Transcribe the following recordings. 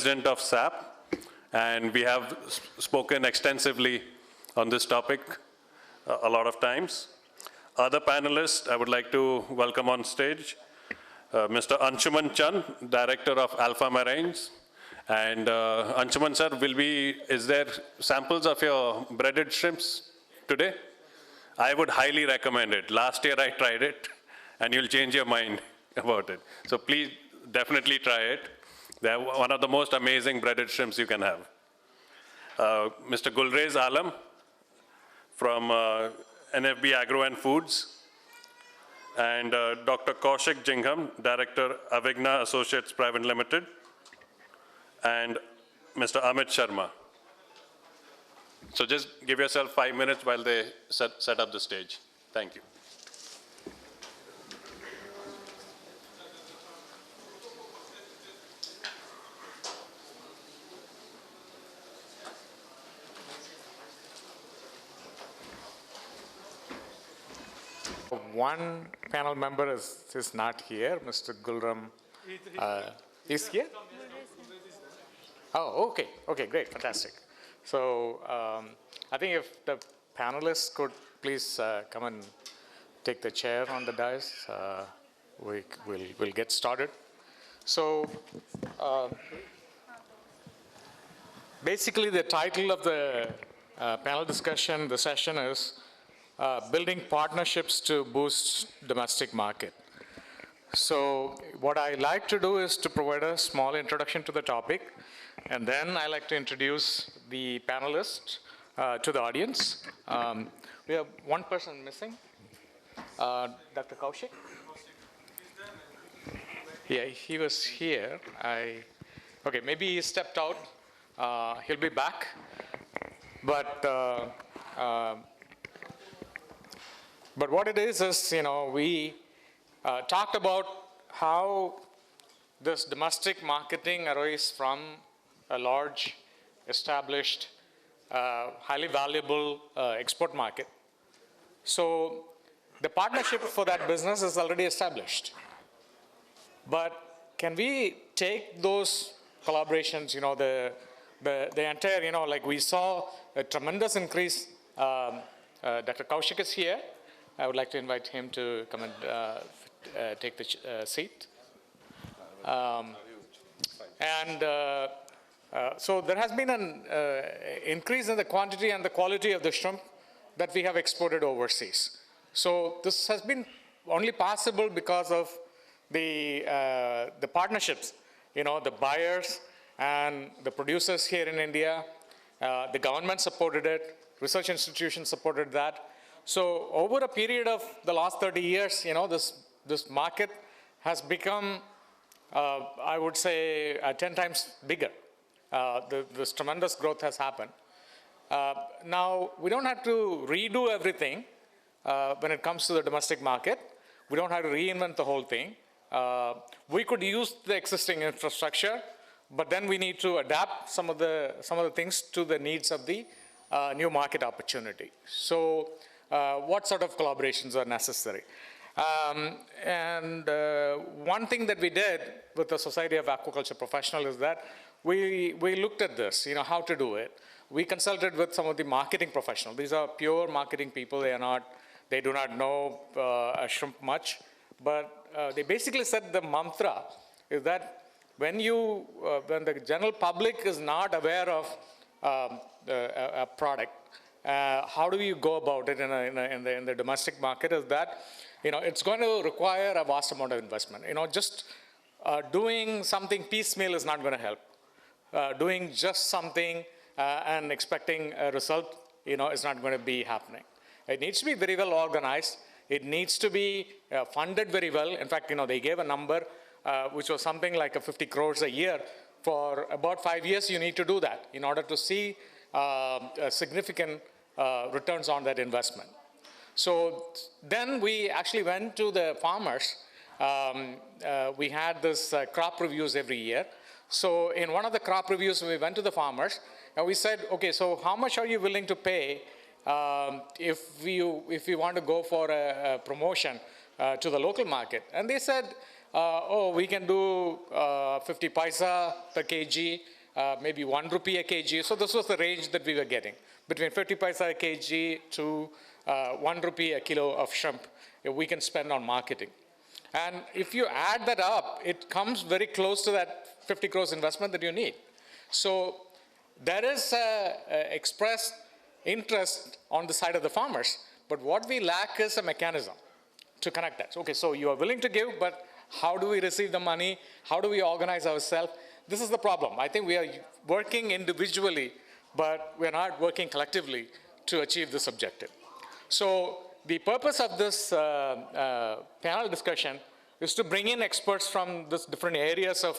President of SAP, and we have spoken extensively on this topic a lot of times. Other panelists, I would like to welcome on stage Mr. Anshuman Chand, Director of Alpha Marines. And Anshuman sir, is there samples of your breaded shrimps today? I would highly recommend it. Last year I tried it, and you'll change your mind about it. So please definitely try it. They're one of the most amazing breaded shrimps you can have. Mr. Gulrez Alam from NFB Agro and Foods, and Dr. Kaushik Jingham, Director, Avigna Associates Private Limited, and Mr. Amit Sharma. So just give yourself 5 minutes while they set up the stage. Thank you. One panel member is not here, Mr. Gulram. Is here? Oh, okay, great, fantastic. So I think if the panelists could please come and take the chair on the dais, we'll get started. So basically the title of the panel discussion, the session is Building Partnerships to Boost Domestic Market. So what I like to do is to provide a small introduction to the topic, and then I like to introduce the panelists to the audience. We have one person missing, Dr. Kaushik. Yeah, he was here. Okay, maybe he stepped out. He'll be back. But what it is, we talked about how this domestic marketing arose from a large, established, highly valuable export market. So the partnership for that business is already established. But can we take those collaborations, the entire, like we saw a tremendous increase. Dr. Kaushik is here. I would like to invite him to come and take the seat. So there has been an increase in the quantity and the quality of the shrimp that we have exported overseas. So this has been only possible because of the partnerships, the buyers and the producers here in India. The government supported it, research institutions supported that. So over a period of the last 30 years, this market has become, I would say, 10 times bigger. This tremendous growth has happened. Now, we don't have to redo everything when it comes to the domestic market. We don't have to reinvent the whole thing. We could use the existing infrastructure, but then we need to adapt some of the things to the needs of the new market opportunity. So what sort of collaborations are necessary? One thing that we did with the Society of Aquaculture Professionals is that we looked at this, how to do it. We consulted with some of the marketing professionals. These are pure marketing people. They do not know shrimp much, but they basically said the mantra is that when the general public is not aware of a product, how do you go about it in the domestic market is that, it's going to require a vast amount of investment. Just doing something piecemeal is not going to help. Doing just something and expecting a result, is not going to be happening. It needs to be very well organized. It needs to be funded very well. In fact, they gave a number which was something like 50 crores a year. For about 5 years, you need to do that in order to see significant returns on that investment. So then we actually went to the farmers. We had this crop reviews every year. So in one of the crop reviews, we went to the farmers and we said, okay, so how much are you willing to pay if you want to go for a promotion to the local market? And they said, oh, we can do 50 paisa per kg, maybe 1 rupee a kg. So this was the range that we were getting, between 50 paisa a kg to 1 rupee a kilo of shrimp we can spend on marketing. And if you add that up, it comes very close to that 50 crores investment that you need. So there is expressed interest on the side of the farmers, but what we lack is a mechanism to connect that. Okay, so you are willing to give, but how do we receive the money? How do we organize ourselves? This is the problem. I think we are working individually, but we're not working collectively to achieve this objective. So the purpose of this panel discussion is to bring in experts from these different areas of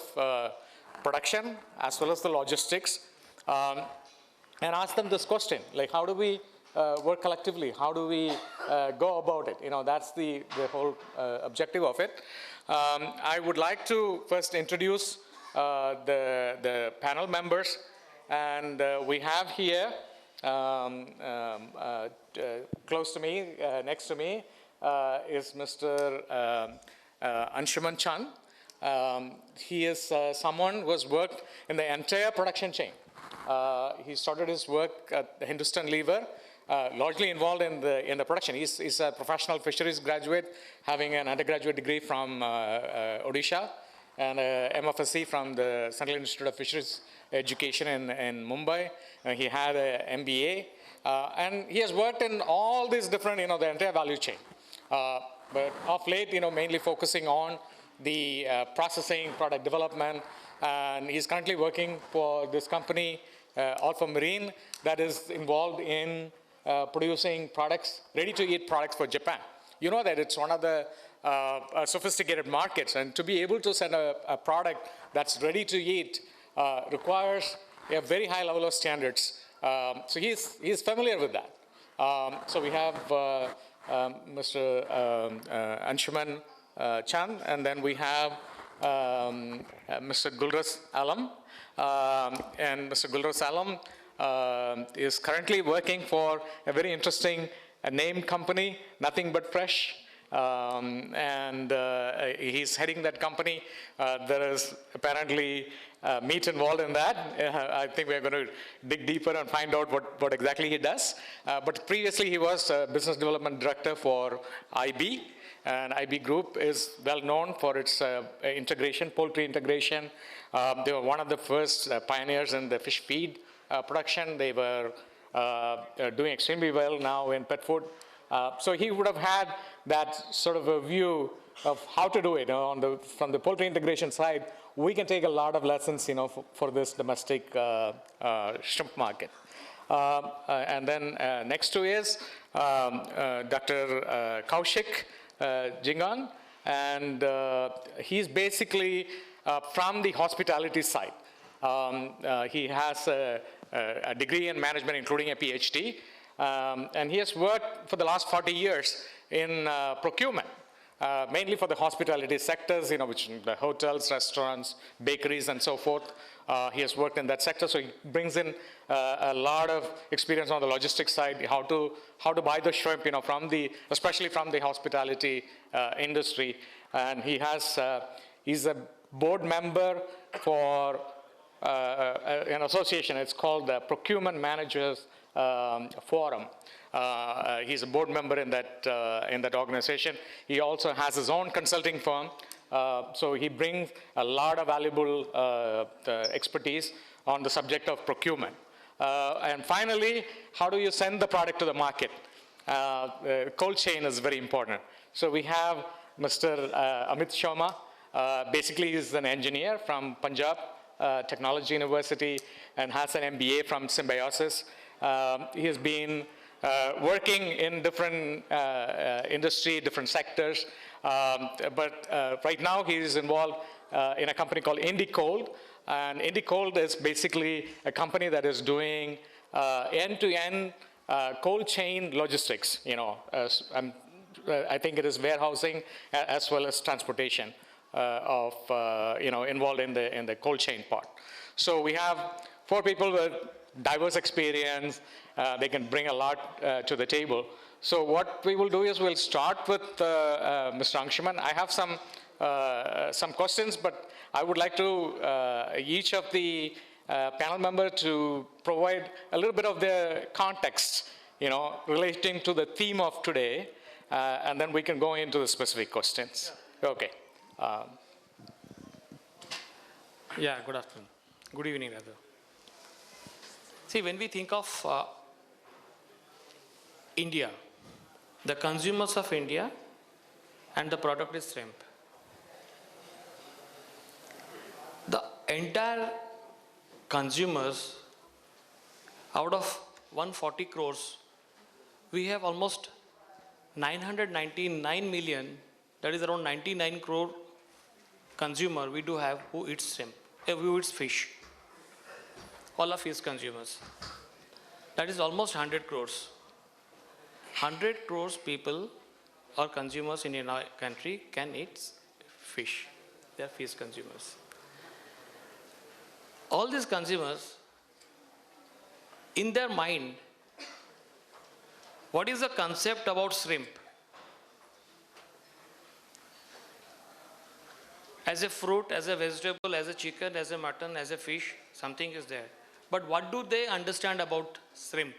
production as well as the logistics and ask them this question, like how do we work collectively? How do we go about it? You know, that's the whole objective of it. I would like to first introduce the panel members, and we have here close to me, next to me, is Mr. Anshuman Chand. He is someone who has worked in the entire production chain. He started his work at Hindustan Lever, largely involved in the production. He's a professional fisheries graduate, having an undergraduate degree from Odisha and a MFSC from the Central Institute of Fisheries Education in Mumbai. He had an MBA, and he has worked in all these different, the entire value chain. But of late, mainly focusing on the processing, product development, and he's currently working for this company, Alpha Marine, that is involved in producing products, ready-to-eat products for Japan. You know that it's one of the sophisticated markets, and to be able to send a product that's ready to eat requires a very high level of standards. So he's familiar with that. So we have Mr. Anshuman Chand, and then we have Mr. Gulras Alam. And Mr. Gulras Alam is currently working for a very interesting name company, Nothing But Fresh. And he's heading that company. There is apparently meat involved in that. I think we're going to dig deeper and find out what exactly he does. But previously he was business development director for IB. And IB Group is well known for its integration, poultry integration. They were one of the first pioneers in the fish feed production. They were doing extremely well now in pet food. So he would have had that sort of a view of how to do it. From the poultry integration side, we can take a lot of lessons, for this domestic shrimp market. And then next to is Dr. Kaushik Jingan, and he's basically from the hospitality side. He has a degree in management, including a PhD. And he has worked for the last 40 years in procurement, mainly for the hospitality sectors, which the hotels, restaurants, bakeries, and so forth. He has worked in that sector, so he brings in a lot of experience on the logistics side, how to buy the shrimp, especially from the hospitality industry. And he's a board member for an association. It's called the Procurement Managers Forum. He's a board member in that organization. He also has his own consulting firm. So he brings a lot of valuable expertise on the subject of procurement. And finally, how do you send the product to the market? Cold chain is very important. So we have Mr. Amit Sharma. Basically, he's an engineer from Punjab Technology University and has an MBA from Symbiosis. He has been working in different industry, different sectors, but right now he is involved in a company called IndiCold, and IndiCold is basically a company that is doing end-to-end cold chain logistics. I think it is warehousing as well as transportation involved in the cold chain part. So we have 4 people with diverse experience. They can bring a lot to the table. So what we will do is we'll start with Mr. Anshuman. I have some questions, but I would like to each of the panel member to provide a little bit of the context, relating to the theme of today, and then we can go into the specific questions. Yeah. Okay. Yeah, good afternoon. Good evening, rather. See, when we think of India, the consumers of India, and the product is shrimp. The entire consumers, out of 140 crores, we have almost 999 million, that is around 99 crore consumer we do have who eats shrimp, who eats fish. All are fish consumers. That is almost 100 crores. 100 crores people or consumers in our country can eat fish. They are fish consumers. All these consumers, in their mind, what is the concept about shrimp? As a fruit, as a vegetable, as a chicken, as a mutton, as a fish, something is there. But what do they understand about shrimp?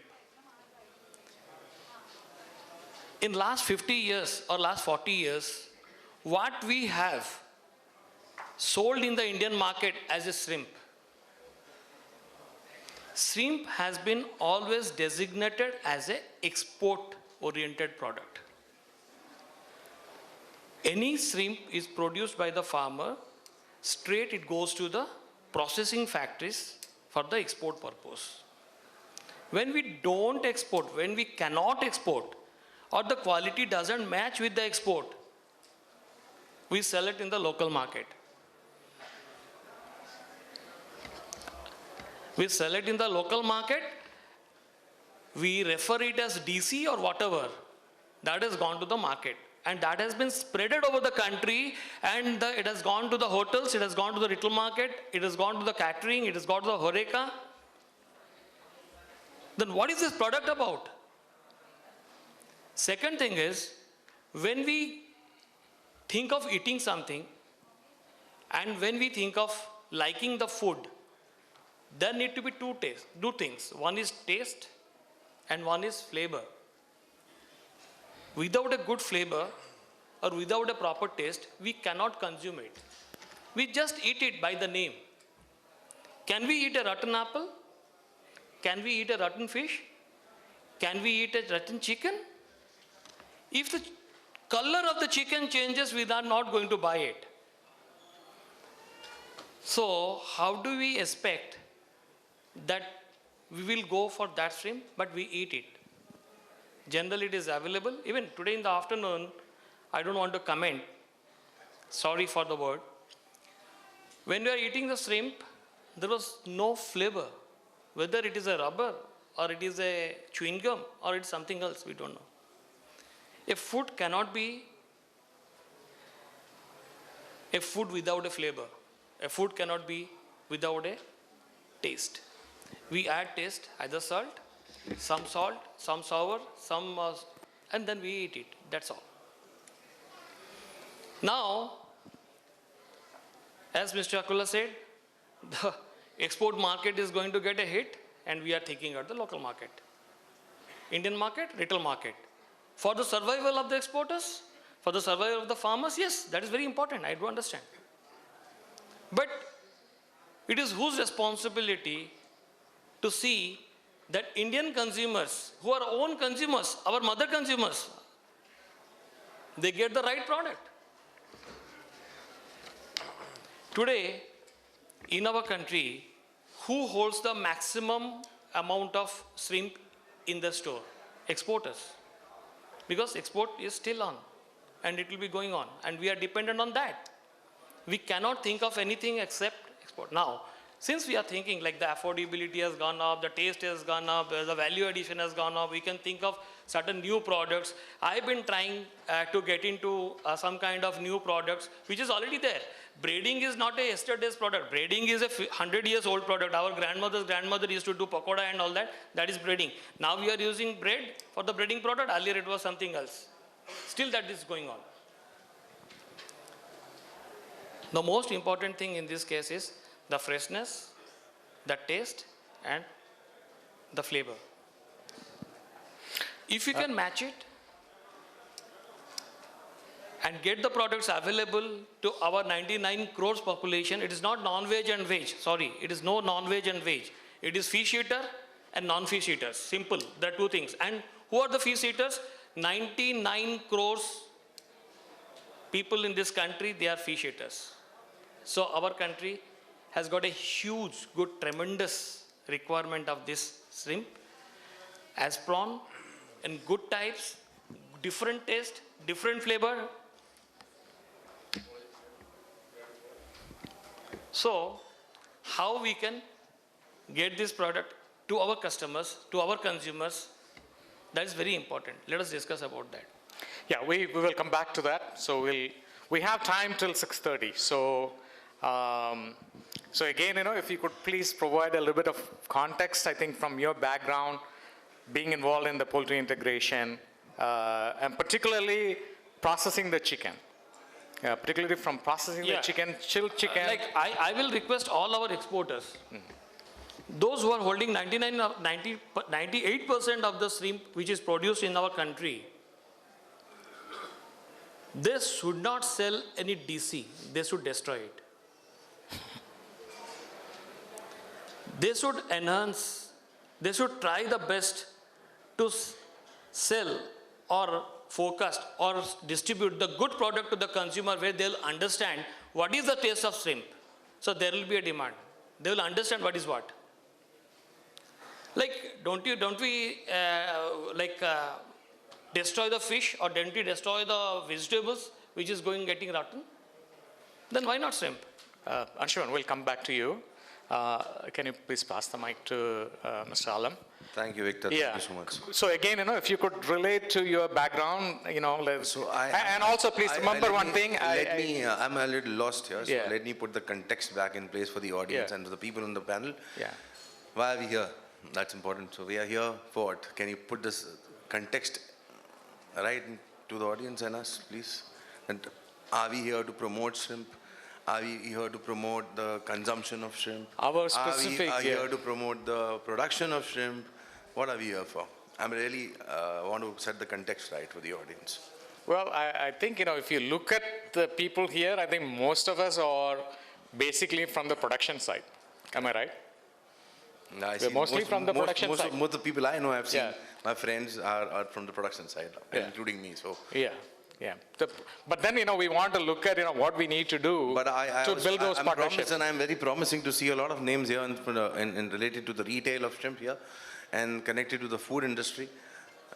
In last 50 years or last 40 years, what we have sold in the Indian market as a shrimp, shrimp has been always designated as an export-oriented product. Any shrimp is produced by the farmer, straight it goes to the processing factories for the export purpose. When we don't export, when we cannot export, or the quality doesn't match with the export, we sell it in the local market. We sell it in the local market, we refer it as DC or whatever, that has gone to the market. And that has been spreaded over the country, and it has gone to the hotels, it has gone to the retail market, it has gone to the catering, it has gone to the HoReCa. Then what is this product about? Second thing is, when we think of eating something, and when we think of liking the food, there need to be two things. One is taste, and one is flavor. Without a good flavor, or without a proper taste, we cannot consume it. We just eat it by the name. Can we eat a rotten apple? Can we eat a rotten fish? Can we eat a rotten chicken? If the color of the chicken changes, we are not going to buy it. So how do we expect that we will go for that shrimp, but we eat it? Generally it is available. Even today in the afternoon, I don't want to comment, sorry for the word. When we are eating the shrimp, there was no flavor. Whether it is a rubber, or it is a chewing gum, or it's something else, we don't know. A food cannot be a food without a flavor. A food cannot be without a taste. We add taste, either salt, some sour, some, and then we eat it, that's all. Now, as Mr. Akula said, the export market is going to get a hit, and we are thinking about the local market. Indian market, retail market. For the survival of the exporters, for the survival of the farmers, yes, that is very important, I do understand. But it is whose responsibility to see that Indian consumers, who are own consumers, our mother consumers, they get the right product. Today, in our country, who holds the maximum amount of shrimp in the store? Exporters. Because export is still on, and it will be going on, and we are dependent on that. We cannot think of anything except export. Now, Since we are thinking like the affordability has gone up, the taste has gone up, the value addition has gone up, we can think of certain new products. I've been trying to get into some kind of new products which is already there. Braiding is not a yesterday's product. Braiding is a 100 years old product. Our grandmother's grandmother used to do pakoda and all that. That is braiding. Now we are using braid for the braiding product. Earlier it was something else. Still that is going on. The most important thing in this case is the freshness, the taste, and the flavor. If you can match it and get the products available to our 99 crores population, it is not non-veg and veg, sorry, it is no non-veg and veg. It is fish eater and non-fish eaters, simple, there are two things. And who are the fish eaters? 99 crores people in this country, they are fish eaters. So our country has got a huge, good, tremendous requirement of this shrimp as prawn in good types, different taste, different flavor. So how we can get this product to our customers, to our consumers, that is very important. Let us discuss about that. Yeah, we will come back to that. So we have time till 6:30. So again, if you could please provide a little bit of context, I think from your background, being involved in the poultry integration, and particularly processing the chicken. Particularly from processing the chicken, chilled chicken. I will request all our exporters, those who are holding 98% of the shrimp which is produced in our country, they should not sell any DC, they should destroy it. They should enhance, they should try the best to sell or forecast or distribute the good product to the consumer where they'll understand what is the taste of shrimp. So there will be a demand. They will understand what is what. Like, don't we destroy the fish or don't we destroy the vegetables which is getting rotten? Then why not shrimp? Anshuman, we'll come back to you. Can you please pass the mic to Mr. Alam? Thank you, Victor. Yeah. Thank you so much. So again, if you could relate to your background, and also please remember one thing. I'm a little lost here, so Yeah. let me put the context back in place for the audience and for the people on the panel. Yeah. Why are we here? That's important. So we are here for what? Can you put this context right to the audience and us, please? And are we here to promote shrimp? Are we here to promote the consumption of shrimp? Our specific, Are we here to promote the production of shrimp? What are we here for? I really want to set the context right for the audience. Well, I think, if you look at the people here, I think most of us are basically from the production side. Am I right? We're mostly from the production side. Most of the people I know, I've seen, my friends are from the production side, including me. So Yeah. But then, we want to look at, what we need to do to build those partnerships. And I'm very promising to see a lot of names here in related to the retail of shrimp here and connected to the food industry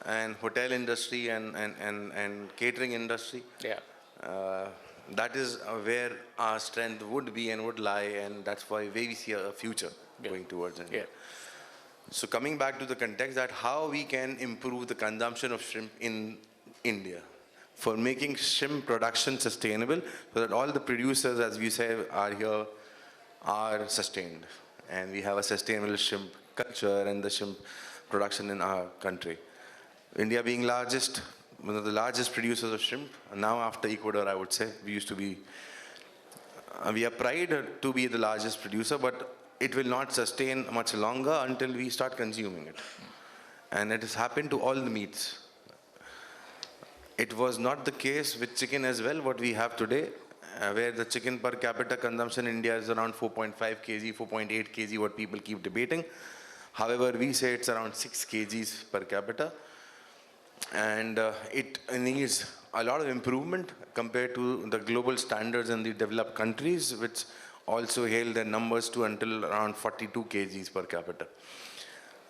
and hotel industry and catering industry. Yeah. That is where our strength would be and would lie, and that's why we see a future going towards India. So coming back to the context that how we can improve the consumption of shrimp in India for making shrimp production sustainable so that all the producers, as we say, are here, are sustained. And we have a sustainable shrimp culture and the shrimp production in our country. India being one of the largest producers of shrimp, now after Ecuador, I would say, we have pride to be the largest producer, but it will not sustain much longer until we start consuming it. And it has happened to all the meats. It was not the case with chicken as well, what we have today, where the chicken per capita consumption in India is around 4.5 kg, 4.8 kg, what people keep debating. However, we say it's around 6 kgs per capita. And it needs a lot of improvement compared to the global standards in the developed countries, which also hail their numbers to until around 42 kgs per capita.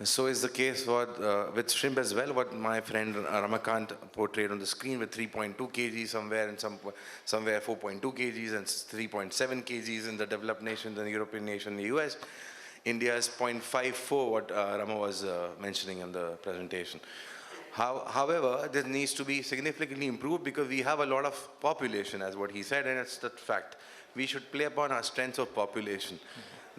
So is the case with shrimp as well, what my friend Ramakant portrayed on the screen with 3.2 kg somewhere and somewhere 4.2 kgs and 3.7 kgs in the developed nations and the European nation, the US. India is 0.54, what Rama was mentioning in the presentation. However, this needs to be significantly improved because we have a lot of population, as what he said, and it's the fact. We should play upon our strengths of population.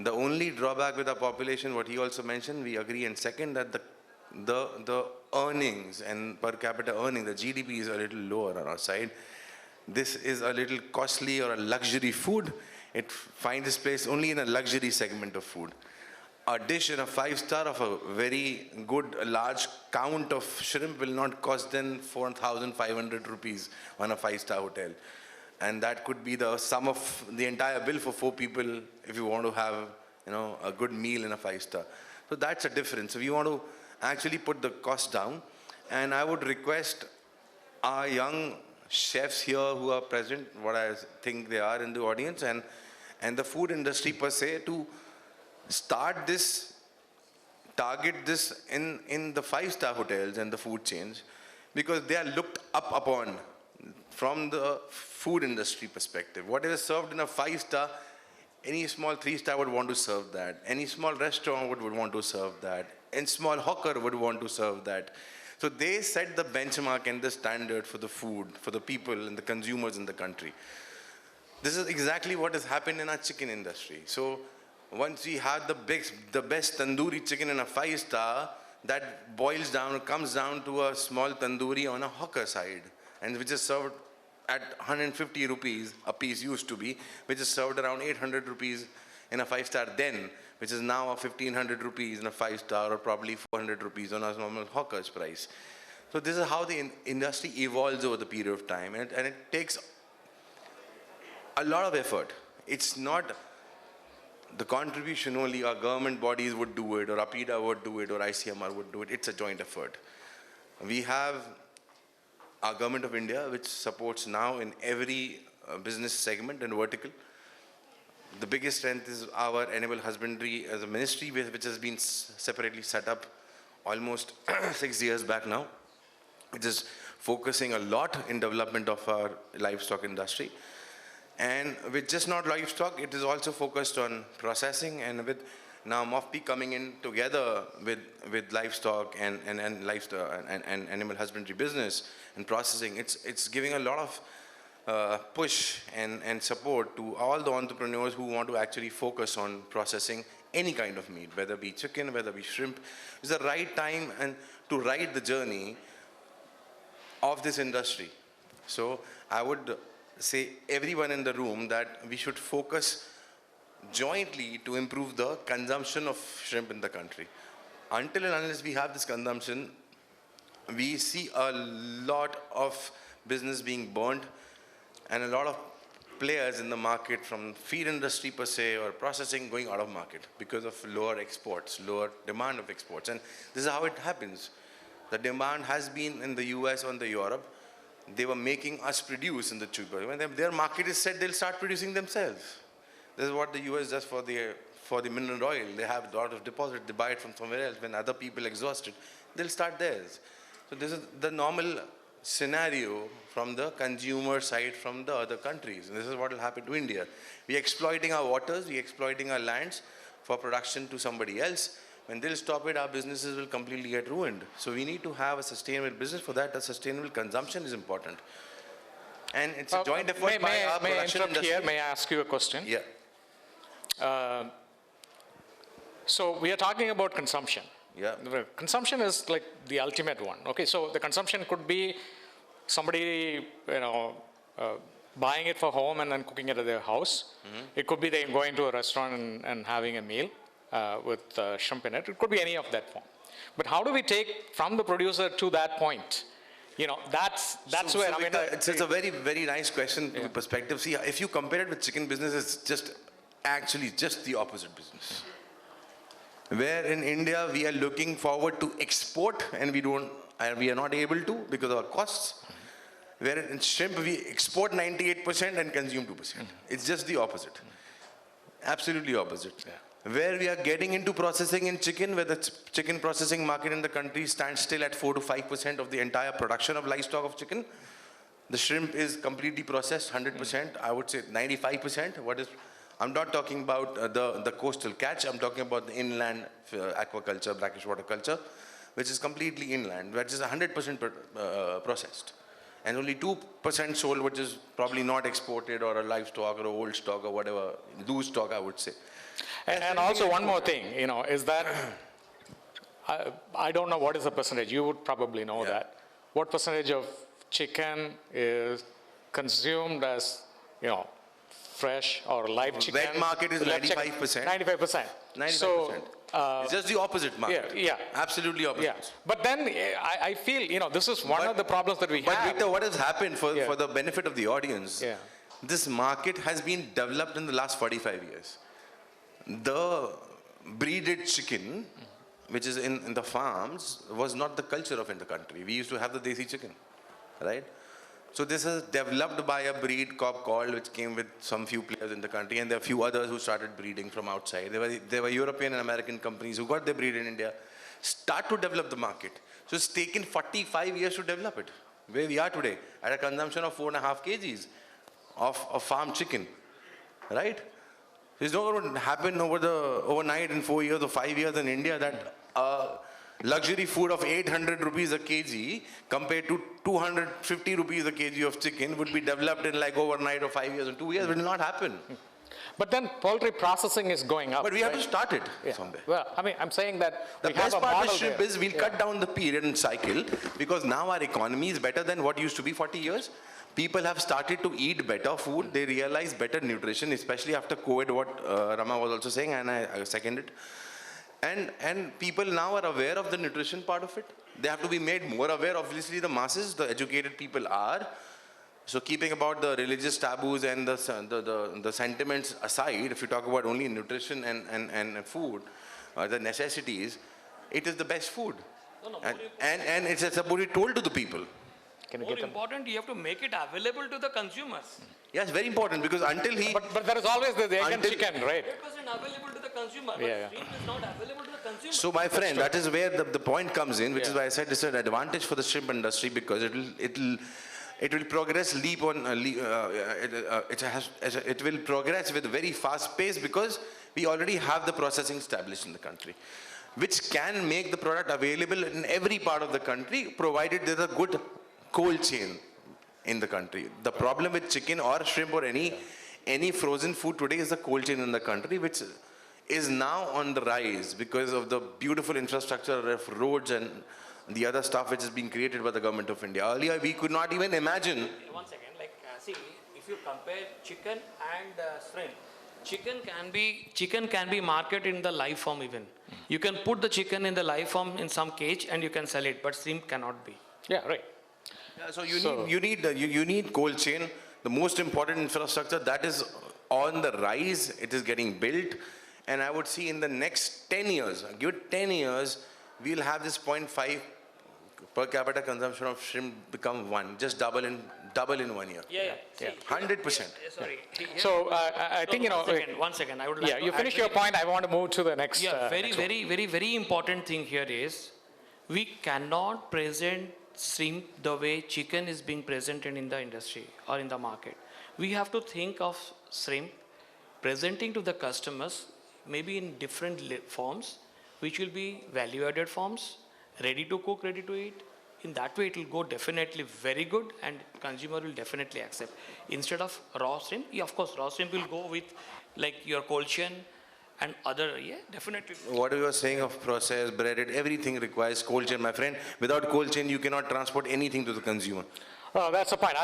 The only drawback with our population, what he also mentioned, we agree, and second, that the earnings and per capita earning, the GDP is a little lower on our side. This is a little costly or a luxury food. It finds its place only in a luxury segment of food. A dish in a 5-star of a very good, large count of shrimp will not cost than 4,500 rupees on a 5-star hotel. And that could be the sum of the entire bill for 4 people if you want to have, a good meal in a 5-star. So that's a difference. So we want to actually put the cost down. And I would request our young chefs here who are present, what I think they are in the audience, and the food industry per se, to start this, target this in the 5-star hotels and the food chains, because they are looked up upon from the food industry perspective. What is served in a 5-star, any small 3-star would want to serve that. Any small restaurant would want to serve that. Any small hawker would want to serve that. So they set the benchmark and the standard for the food, for the people and the consumers in the country. This is exactly what has happened in our chicken industry. So once we have the best tandoori chicken in a 5-star, that comes down to a small tandoori on a hawker side, and which is served at 150 rupees a piece used to be, which is served around 800 rupees in a 5-star then, which is now 1,500 rupees in a 5-star, or probably 400 rupees on a normal hawker's price. So this is how the industry evolves over the period of time, and it takes a lot of effort. It's not the contribution only our government bodies would do it, or APIDA would do it, or ICMR would do it. It's a joint effort. We have our government of India, which supports now in every business segment and vertical. The biggest strength is our animal husbandry as a ministry, which has been separately set up almost 6 years back now. It is focusing a lot in development of our livestock industry. And with just not livestock, it is also focused on processing, and with now MOFPI coming in together with livestock and livestock and animal husbandry business and processing, it's giving a lot of push and support to all the entrepreneurs who want to actually focus on processing any kind of meat, whether it be chicken, whether it be shrimp. It's the right time and to ride the journey of this industry. So I would say everyone in the room that we should focus jointly to improve the consumption of shrimp in the country. Until and unless we have this consumption, we see a lot of business being burned and a lot of players in the market, from feed industry per se or processing, going out of market because of lower exports, lower demand of exports. And this is how it happens. The demand has been in the US or in the Europe. They were making us produce in the cheaper. When their market is set, they'll start producing themselves. This is what the US does for the mineral oil. They have a lot of deposit, they buy it from somewhere else. When other people exhaust it, they'll start theirs. So this is the normal scenario from the consumer side from the other countries. And this is what will happen to India. We're exploiting our waters, we're exploiting our lands for production to somebody else. When they'll stop it, our businesses will completely get ruined. So we need to have a sustainable business. For that, a sustainable consumption is important. And it's a joint effort by our production industry. Here? May I ask you a question? Yeah. So we are talking about consumption. Yeah. Consumption is like the ultimate one. Okay, so the consumption could be somebody, buying it for home and then cooking it at their house. Mm-hmm. It could be they going to a restaurant and having a meal with shrimp in it. It could be any of that form. But how do we take from the producer to that point? That's where, I mean... It's a very, very nice question to perspective. See, if you compare it with chicken business, it's actually just the opposite business. Where in India, we are looking forward to export, and we are not able to because of our costs. Where in shrimp, we export 98% and consume 2%. It's just the opposite. Absolutely opposite. Yeah. where we are getting into processing in chicken, where the chicken processing market in the country stands still at 4 to 5% of the entire production of livestock of chicken. The shrimp is completely processed, 100%. I would say 95%. I'm not talking about the coastal catch. I'm talking about the inland aquaculture, brackish water culture, which is completely inland, which is 100% processed. And only 2% sold, which is probably not exported, or a livestock or a old stock or whatever, loose stock, I would say. And also one more thing, is that, I don't know what is the percentage, you would probably know that. What percentage of chicken is consumed as, fresh or live chicken? Wet market is 95%. 95%. 95%. So, it's just the opposite market. Yeah. Absolutely opposite. Yeah. But then I feel, this is one of the problems that we have. But Victor, what has happened for the benefit of the audience, this market has been developed in the last 45 years. The breeded chicken, which is in the farms, was not the culture of in the country. We used to have the desi chicken, right? So this is developed by a breed called, which came with some few players in the country, and there are a few others who started breeding from outside. There were European and American companies who got their breed in India, start to develop the market. So it's taken 45 years to develop it, where we are today, at a consumption of 4.5 kgs of farm chicken, right? It's not going to happen overnight in 4 years or 5 years in India that luxury food of 800 rupees a kg compared to 250 rupees a kg of chicken would be developed in like overnight or 5 years or 2 years. It will not happen. But then poultry processing is going up. But we have to start it somewhere. Well, I'm saying that the best part of shrimp is we'll cut down the period and cycle, because now our economy is better than what used to be 40 years. People have started to eat better food. They realize better nutrition, especially after COVID, what Rama was also saying, and I second it. And people now are aware of the nutrition part of it. They have to be made more aware. Obviously, the masses, the educated people are. So keeping about the religious taboos and the sentiments aside, if you talk about only nutrition and food, the necessities, it is the best food. And it's supposed to be told to the people. More important, you have to make it available to the consumers. Yes, very important, because until he... But there is always the egg and chicken, right? 100% available to the consumer, but shrimp is not available to the consumer. So my friend, that is where the point comes in, which is why I said it's an advantage for the shrimp industry, because it will progress it will progress with a very fast pace, because we already have the processing established in the country, which can make the product available in every part of the country, provided there's a good cold chain in the country. The problem with chicken or shrimp or any frozen food today is the cold chain in the country, which is now on the rise because of the beautiful infrastructure of roads and the other stuff which is being created by the government of India. Earlier, we could not even imagine. One second, see, if you compare chicken and shrimp, chicken can be marketed in the live form even. You can put the chicken in the live form in some cage and you can sell it, but shrimp cannot be. Yeah, right. Yeah, so you need cold chain. The most important infrastructure that is on the rise. It is getting built, and I would see in the next 10 years, give it 10 years, we'll have this 0.5 per capita consumption of shrimp become 1, just double in 1 year. Yeah. 100%. Sorry. So I think One second. I would like. Yeah, you finish your point. I want to move to the next. Yeah, very important thing here is we cannot present shrimp the way chicken is being presented in the industry or in the market. We have to think of shrimp presenting to the customers maybe in different forms, which will be value-added forms, ready to cook, ready to eat. In that way, it will go definitely very good, and consumer will definitely accept. Instead of raw shrimp, of course, raw shrimp will go with like your cold chain and other, definitely. What you are saying of processed, breaded, everything requires cold chain, my friend. Without cold chain, you cannot transport anything to the consumer. Well, that's the point.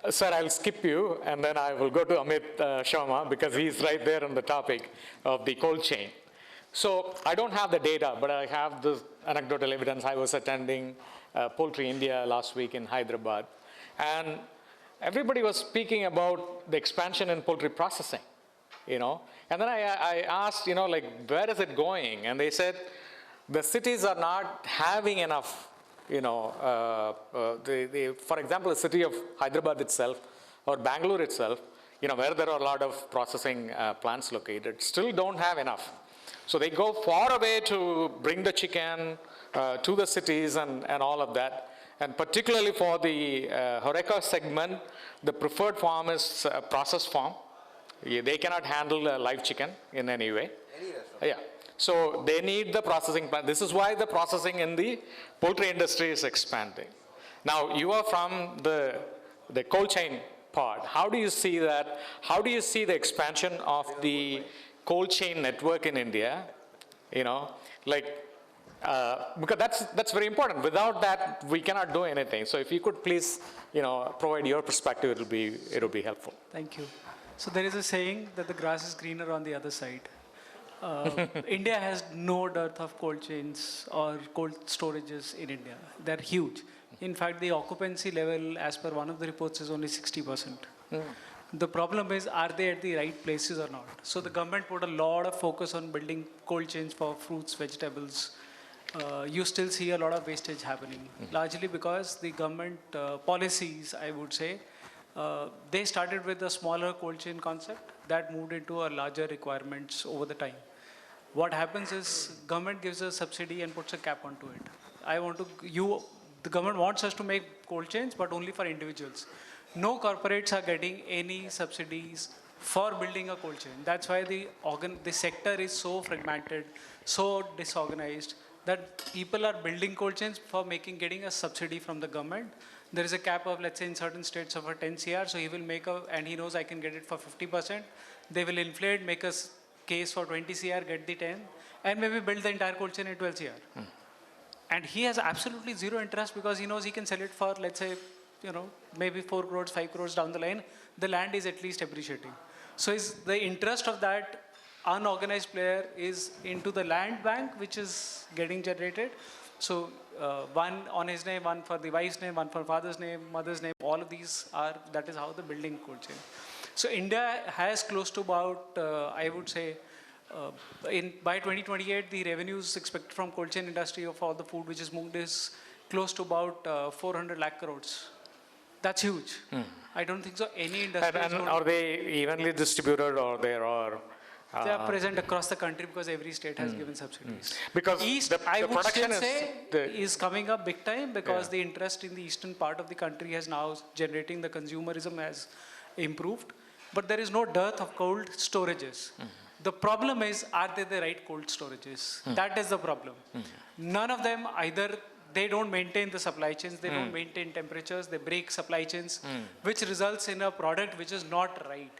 Sir, I'll skip you, and then I will go to Amit Sharma, because he's right there on the topic of the cold chain. So I don't have the data, but I have this anecdotal evidence. I was attending Poultry India last week in Hyderabad, and everybody was speaking about the expansion in poultry processing, And then I asked, where is it going? And they said, the cities are not having enough, for example, the city of Hyderabad itself, or Bangalore itself, where there are a lot of processing plants located, still don't have enough. So they go far away to bring the chicken to the cities and all of that. And particularly for the HoReCa segment, the preferred farm is processed farm. They cannot handle live chicken in any way. Yeah. So they need the processing plant. This is why the processing in the poultry industry is expanding. Now, you are from the cold chain part. How do you see that? How do you see the expansion of the cold chain network in India? Because that's very important. Without that, we cannot do anything. So if you could please, provide your perspective, it'll be helpful. Thank you. So there is a saying that the grass is greener on the other side. India has no dearth of cold chains or cold storages in India. They're huge. In fact, the occupancy level, as per one of the reports, is only 60%. The problem is, are they at the right places or not? So the government put a lot of focus on building cold chains for fruits, vegetables. You still see a lot of wastage happening, largely because the government policies, I would say, they started with a smaller cold chain concept that moved into a larger requirements over the time. What happens is government gives a subsidy and puts a cap onto it. The government wants us to make cold chains, but only for individuals. No corporates are getting any subsidies for building a cold chain. That's why the sector is so fragmented, so disorganized, that people are building cold chains for getting a subsidy from the government. There is a cap of, let's say, in certain states of a 10 CR, so he will and he knows I can get it for 50%. They will inflate, make a case for 20 CR, get the 10, and maybe build the entire cold chain at 12 CR. And he has absolutely zero interest because he knows he can sell it for, let's say, maybe 4 crores, 5 crores down the line. The land is at least appreciating. So is the interest of that unorganized player is into the land bank, which is getting generated. So one on his name, one for the wife's name, one for father's name, mother's name, all of these that is how the building cold chain. So India has close to about, I would say, by 2028, the revenues expected from cold chain industry of all the food which is moved is close to about 400 lakh crores. That's huge. I don't think so any industry And are they evenly distributed, or there are... They are present across the country because every state has given subsidies. Because East, the I would production still say, is coming up big time because the interest in the eastern part of the country has now generating the consumerism has improved. But there is no dearth of cold storages. The problem is, are they the right cold storages? That is the problem. None of them either, they don't maintain the supply chains, they don't maintain temperatures, they break supply chains, which results in a product which is not right.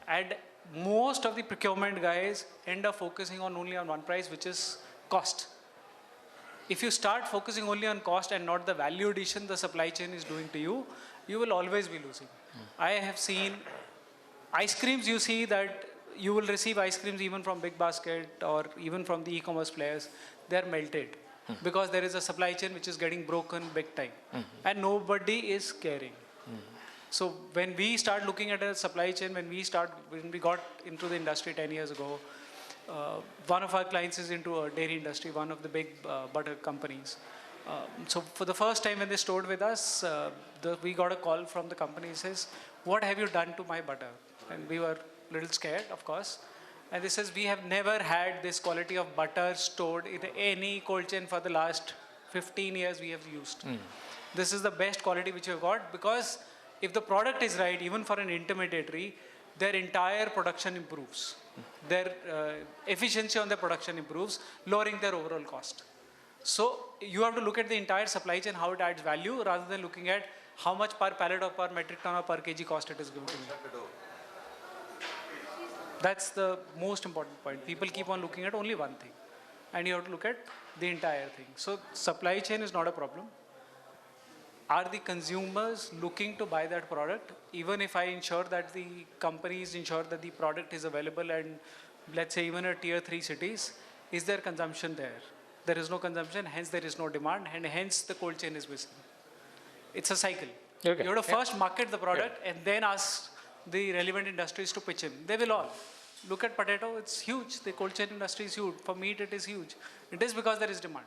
And most of the procurement guys end up focusing only on one price, which is cost. If you start focusing only on cost and not the value addition the supply chain is doing to you, you will always be losing. I have seen ice creams, you see that you will receive ice creams even from Big Basket or even from the e-commerce players. They are melted because there is a supply chain which is getting broken big time and nobody is caring. So when we start looking at a supply chain, when we got into the industry 10 years ago, one of our clients is into a dairy industry, one of the big butter companies. So for the first time when they stored with us, we got a call from the company. It says, "What have you done to my butter?" And we were a little scared, of course. And this says, "We have never had this quality of butter stored in any cold chain for the last 15 years we have used. This is the best quality which we've got because if the product is right, even for an intermediary, their entire production improves. Their efficiency on their production improves, lowering their overall cost. So you have to look at the entire supply chain, how it adds value, rather than looking at how much per pallet or per metric ton or per kg cost it is going to be. That's the most important point. People keep on looking at only one thing, and you have to look at the entire thing. So supply chain is not a problem. Are the consumers looking to buy that product? Even if I ensure that the companies ensure that the product is available and let's say even at tier 3 cities, is there consumption there? There is no consumption, hence there is no demand, and hence the cold chain is missing. It's a cycle. Okay. You have to first market the product and then ask the relevant industries to pitch in. They will all. Look at potato, it's huge. The cold chain industry is huge. For meat, it is huge. It is because there is demand.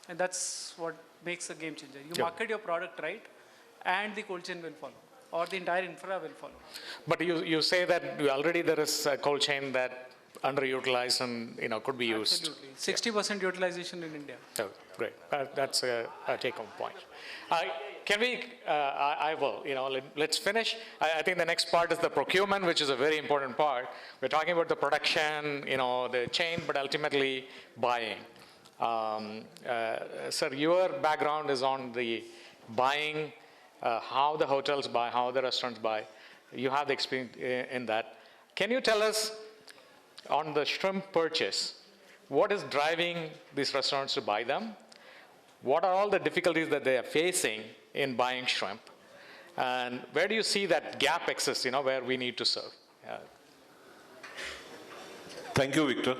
And that's what makes a game changer. You market your product right, and the cold chain will follow. or the entire infra will follow. But you say that already there is a cold chain that underutilized and, could be used. Absolutely. 60% utilization in India. Oh, great. That's a take-home point. Can we, I will, let's finish. I think the next part is the procurement, which is a very important part. We're talking about the production, the chain, but ultimately buying. Sir, your background is on the buying, how the hotels buy, how the restaurants buy. You have the experience in that. Can you tell us on the shrimp purchase, what is driving these restaurants to buy them? What are all the difficulties that they are facing in buying shrimp? And where do you see that gap exists, where we need to serve? Thank you, Victor.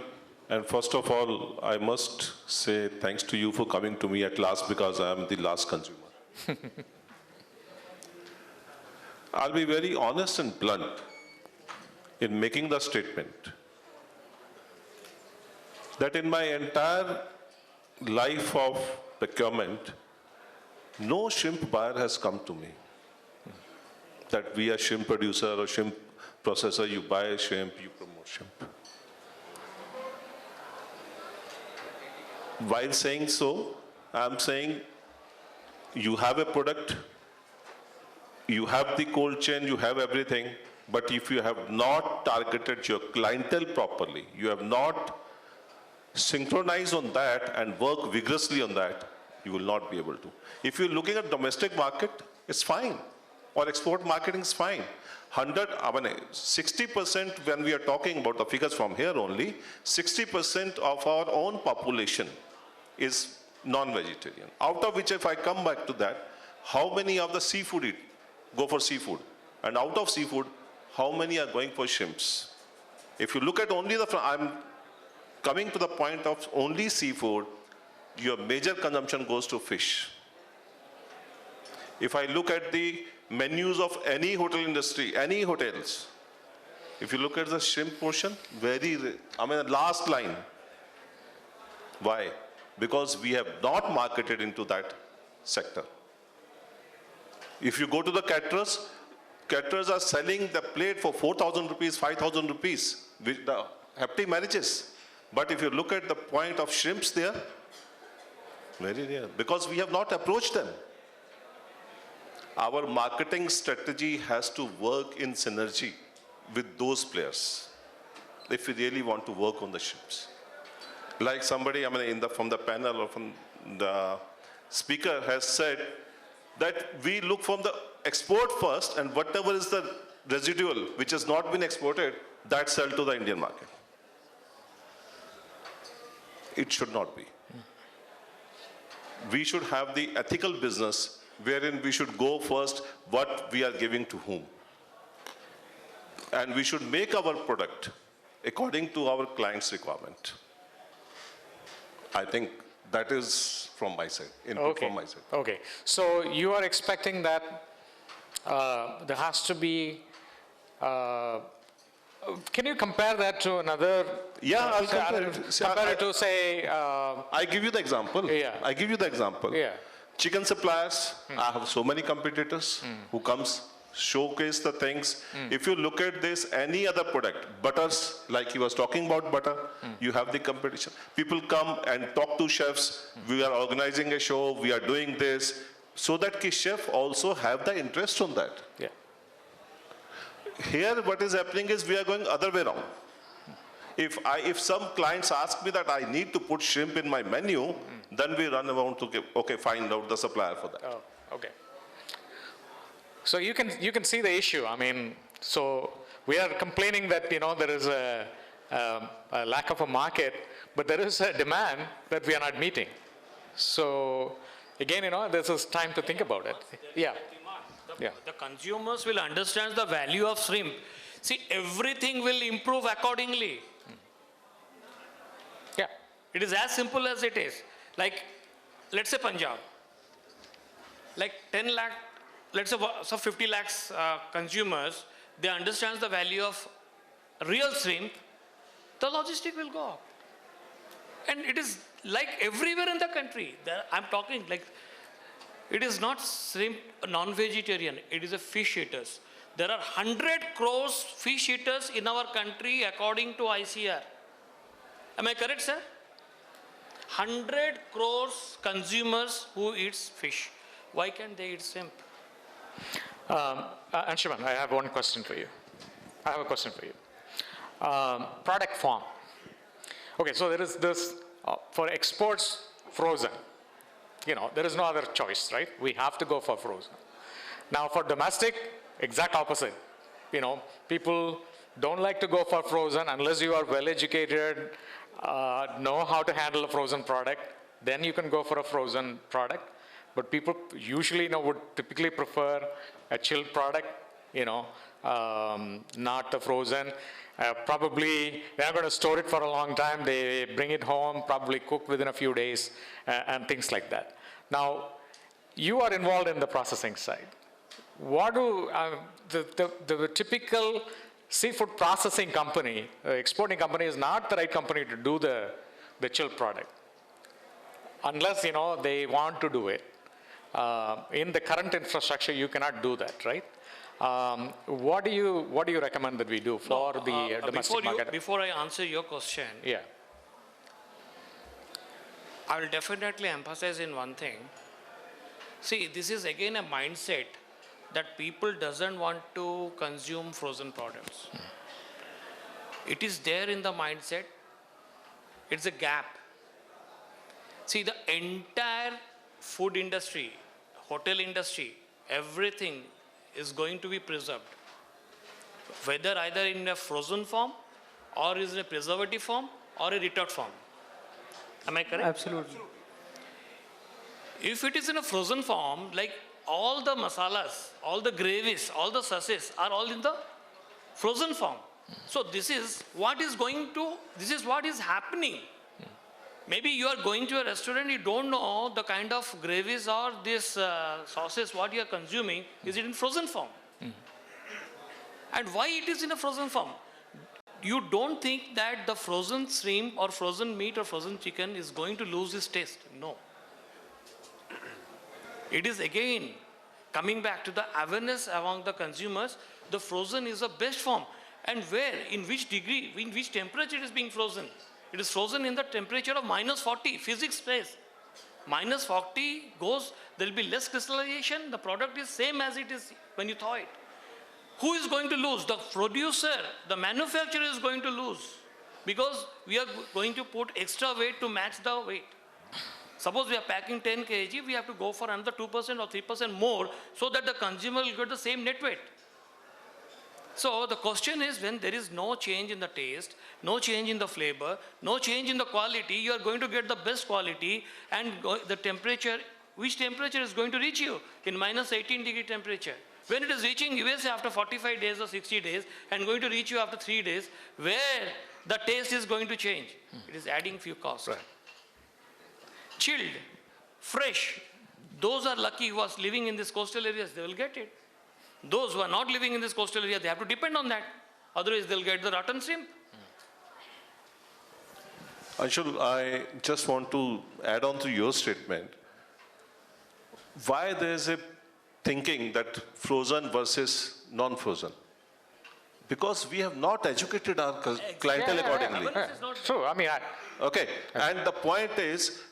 And first of all, I must say thanks to you for coming to me at last, because I am the last consumer. I'll be very honest and blunt in making the statement that in my entire life of procurement, no shrimp buyer has come to me that we are shrimp producer or shrimp processor, you buy shrimp, you promote shrimp. While saying so, I'm saying you have a product, you have the cold chain, you have everything, but if you have not targeted your clientele properly, you have not synchronized on that and work vigorously on that, you will not be able to. If you're looking at domestic market, it's fine, or export marketing is fine. 60% when we are talking about the figures from here only, 60% of our own population is non-vegetarian. Out of which, if I come back to that, how many of the seafood go for seafood? And out of seafood, how many are going for shrimps? If you look at only I'm coming to the point of only seafood, your major consumption goes to fish. If I look at the menus of any hotel industry, any hotels, if you look at the shrimp portion, last line. Why? Because we have not marketed into that sector. If you go to the caterers are selling the plate for 4,000 rupees, 5,000 rupees, with the hefty marriages. But if you look at the point of shrimps there, very rare, because we have not approached them. Our marketing strategy has to work in synergy with those players if we really want to work on the shrimps. Like somebody, from the panel or from the speaker has said that we look from the export first, and whatever is the residual which has not been exported, that sell to the Indian market. It should not be. We should have the ethical business wherein we should go first what we are giving to whom. And we should make our product according to our client's requirement. I think that is from my side, input from my side. Okay, so you are expecting that there has to be, can you compare that to another? Yeah, I'll compare it. Compare it to, say... I give you the example. Yeah. I give you the example. Yeah. Chicken suppliers, I have so many competitors who comes, showcase the things. If you look at this, any other product, butters, like he was talking about butter, you have the competition. People come and talk to chefs, we are organizing a show, we are doing this, so that the chef also have the interest on that. Yeah. Here what is happening is we are going other way around. If some clients ask me that I need to put shrimp in my menu, then we run around to find out the supplier for that. Oh, okay. So you can see the issue. So we are complaining that there is a lack of a market, but there is a demand that we are not meeting. So again, this is time to think about it. Yeah. The consumers will understand the value of shrimp. See, everything will improve accordingly. Yeah. It is as simple as it is. Like, let's say Punjab. Like 10 lakh, let's say so 50 lakhs consumers, they understand the value of real shrimp, the logistic will go up. And it is like everywhere in the country. I'm talking like It is not shrimp, non-vegetarian. It is a fish eaters. There are 100 crores fish eaters in our country according to ICR. Am I correct, sir? 100 crores consumers who eats fish. Why can't they eat shrimp? Anshuman, I have one question for you. I have a question for you. Product form. Okay, so there is this, for exports, frozen. You know, there is no other choice, right? We have to go for frozen. Now for domestic, exact opposite. You know, people don't like to go for frozen unless you are well educated, know how to handle a frozen product, then you can go for a frozen product. But people usually, you know, would typically prefer a chilled product, you know, not the frozen. Probably they're going to store it for a long time. They bring it home, probably cook within a few days, and things like that. Now, you are involved in the processing side. What do the typical seafood processing company, exporting company, is not the right company to do the chilled product, unless, you know, they want to do it. In the current infrastructure, you cannot do that, right? What do you recommend that we do for the domestic market? Before I answer your question, Yeah. I will definitely emphasize in one thing. See, this is again a mindset that people doesn't want to consume frozen products. It is there in the mindset. It's a gap. See, the entire food industry, hotel industry, everything is going to be preserved. Whether either in a frozen form or is in a preservative form or a retort form. Am I correct? Absolutely. If it is in a frozen form, like all the masalas, all the gravies, all the sauces are all in the frozen form. So this is what is happening. Maybe you are going to a restaurant, you don't know the kind of gravies or this sauces, what you are consuming, is it in frozen form? And why it is in a frozen form? You don't think that the frozen shrimp or frozen meat or frozen chicken is going to lose its taste? No. It is again coming back to the awareness among the consumers. The frozen is the best form. And where, in which degree, in which temperature it is being frozen? It is frozen in the temperature of -40, physics says. -40 goes, there will be less crystallization, the product is same as it is when you thaw it. Who is going to lose? The producer, the manufacturer is going to lose, because we are going to put extra weight to match the weight. Suppose we are packing 10 kg, we have to go for another 2% or 3% more so that the consumer will get the same net weight. So the question is, when there is no change in the taste, no change in the flavor, no change in the quality, you are going to get the best quality, and the temperature, which temperature is going to reach you? In -18 temperature. When it is reaching USA after 45 days or 60 days and going to reach you after 3 days, where the taste is going to change? It is adding few costs. Right. Chilled, fresh, those are lucky who are living in these coastal areas, they will get it. Those who are not living in this coastal area, they have to depend on that. Otherwise, they'll get the rotten shrimp. Anshul, I just want to add on to your statement. Why there's a thinking that frozen versus non-frozen? Because we have not educated our clientele accordingly. Awareness is not there. True, I mean, Okay, and the point is,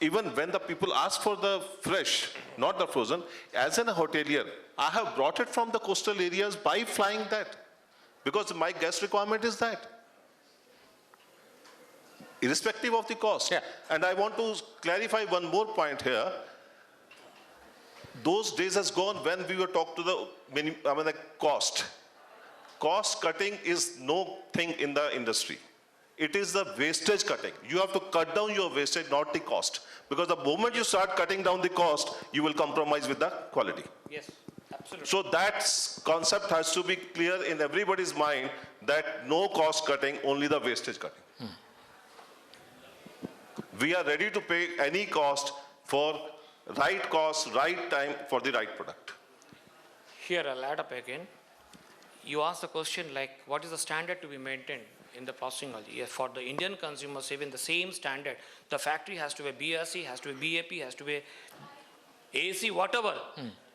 even when the people ask for the fresh, not the frozen, as an hotelier, I have brought it from the coastal areas by flying that, because my guest requirement is that, irrespective of the cost. Yeah. And I want to clarify one more point here. Those days has gone when we were talking to the cost. Cost cutting is no thing in the industry. It is the wastage cutting. You have to cut down your wastage, not the cost. Because the moment you start cutting down the cost, you will compromise with the quality. Yes, absolutely. So that concept has to be clear in everybody's mind, that no cost cutting, only the wastage cutting. We are ready to pay any cost, right time for the right product. Here, I'll add up again. You asked the question like, what is the standard to be maintained in the processing? Yes, for the Indian consumers, even the same standard. The factory has to be BRC, has to be BAP, has to be AC, whatever.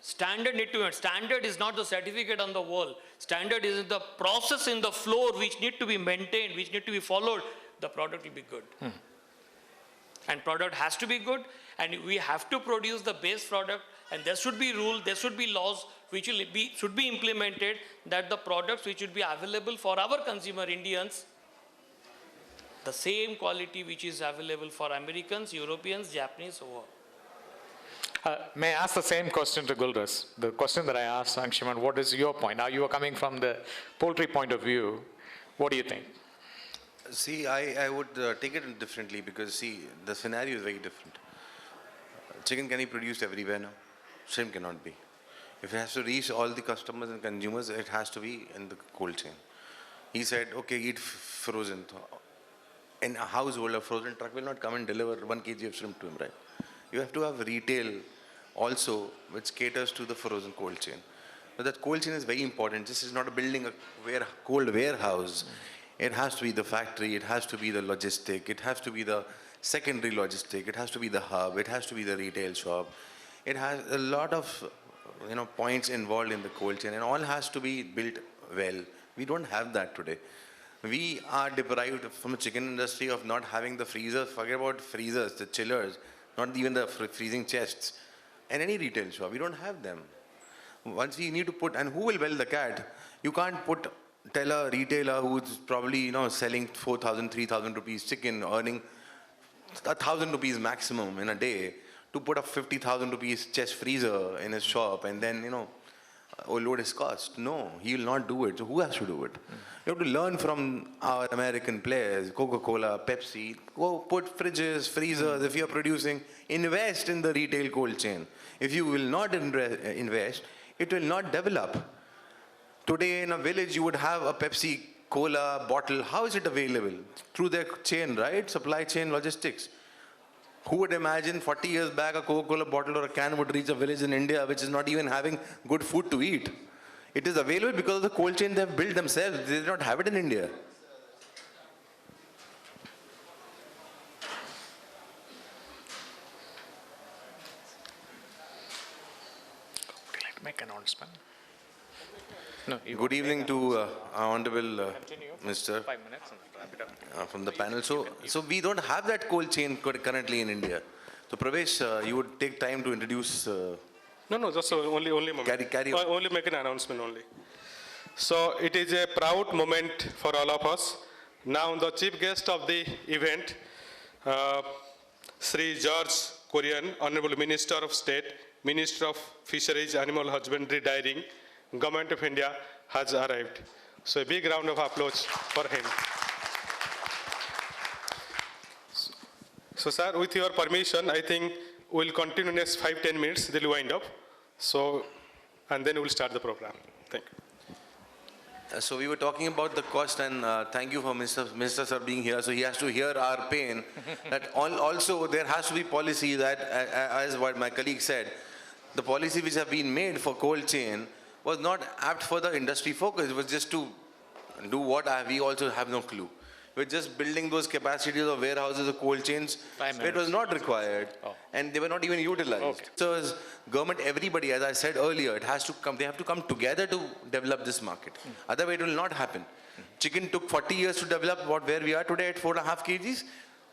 Standard need to, standard is not the certificate on the wall. Standard is the process in the floor which need to be maintained, which need to be followed. The product will be good. And product has to be good, and we have to produce the base product, and there should be rules, there should be laws which should be implemented, that the products which would be available for our consumer Indians, the same quality which is available for Americans, Europeans, Japanese, over. May I ask the same question to Gulruz? The question that I asked Anshuman, what is your point? Now you are coming from the poultry point of view. What do you think? See, I would take it differently because, see, the scenario is very different. Chicken can be produced everywhere now. Shrimp cannot be. If it has to reach all the customers and consumers, it has to be in the cold chain. He said, okay, eat frozen. In a household, a frozen truck will not come and deliver 1 kg of shrimp to him, right? You have to have retail also, which caters to the frozen cold chain. So that cold chain is very important. This is not building a cold warehouse. It has to be the factory, it has to be the logistic, it has to be the secondary logistic, it has to be the hub, it has to be the retail shop. It has a lot of points involved in the cold chain, and all has to be built well. We don't have that today. We are deprived from the chicken industry of not having the freezers. Forget about freezers, the chillers, not even the freezing chests. And any retail shop, we don't have them. Once we need to put, and who will well the cat? You can't tell a retailer who's probably selling 4,000, 3,000 rupees chicken, earning 1,000 rupees maximum in a day, to put a 50,000 rupees chest freezer in his shop and then load his cost. No, he will not do it. So who has to do it? You have to learn from our American players, Coca-Cola, Pepsi. Go put fridges, freezers. If you are producing, invest in the retail cold chain. If you will not invest, it will not develop. Today in a village, you would have a Pepsi Cola bottle. How is it available? Through their chain, right? Supply chain logistics. Who would imagine 40 years back a Coca-Cola bottle or a can would reach a village in India which is not even having good food to eat? It is available because of the cold chain they have built themselves. They did not have it in India. Okay, let's make an announcement. No, Good evening to our Honorable Mr. 5 minutes and wrap it up. From the panel. So we don't have that cold chain currently in India. So Pravesh, you would take time to introduce. No, just only moment. Carry on. Only make an announcement only. So it is a proud moment for all of us. Now the chief guest of the event, Sri George Korean, Honorable Minister of State, Minister of Fisheries, Animal Husbandry, Dairying, Government of India has arrived. So a big round of applause for him. So sir, with your permission, I think we'll continue next 5-10 minutes, then we'll wind up. So, and then we'll start the program. Thank you. So we were talking about the cost, and thank you for Mr. Sir being here. So he has to hear our pain. That also there has to be policy that, as what my colleague said, the policy which have been made for cold chain was not apt for the industry focus. It was just to do what we also have no clue. We're just building those capacities of warehouses of cold chains. It was not required, and they were not even utilized. Okay. So as government, everybody, as I said earlier, it has to come. They have to come together to develop this market. Otherwise, it will not happen. Chicken took 40 years to develop where we are today at 4.5 kgs.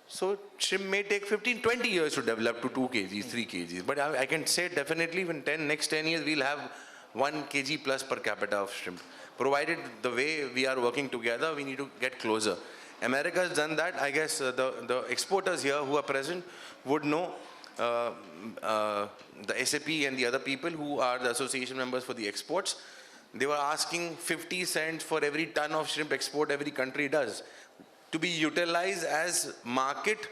So shrimp may take 15, 20 years to develop to 2 kgs, 3 kgs. But I can say definitely in next 10 years, we'll have 1 kg plus per capita of shrimp. Provided the way we are working together, we need to get closer. America has done that. I guess the exporters here who are present would know the SAP and the other people who are the association members for the exports. They were asking 50 cents for every ton of shrimp export every country does to be utilized as market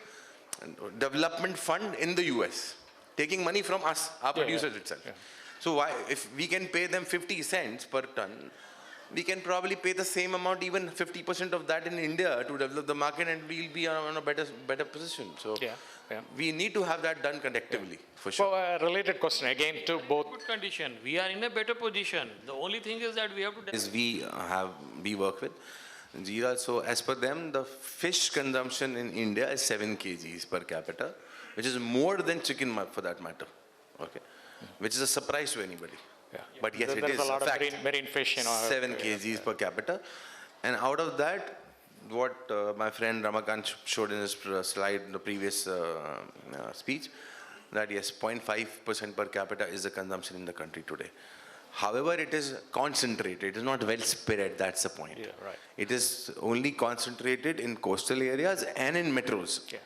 development fund in the US, taking money from us, our producers itself. Yeah. So why, if we can pay them 50 cents per ton, we can probably pay the same amount, even 50% of that in India to develop the market, and we'll be on a better position. So we need to have that done collectively, for sure. So a related question again to both. Good condition. We are in a better position. The only thing is that we have to. Is we work with Jeera. So as per them, the fish consumption in India is 7 kgs per capita, which is more than chicken for that matter. Okay. which is a surprise to anybody. Yeah. But yes, it There's is a lot a of fact. marine fish, 7 kgs per capita. And out of that, what my friend Ramakant showed in his slide in the previous speech, that yes, 0.5% per capita is the consumption in the country today. However, it is concentrated. It is not well spread. That's the point. Yeah, right. It is only concentrated in coastal areas and in metros. Yeah.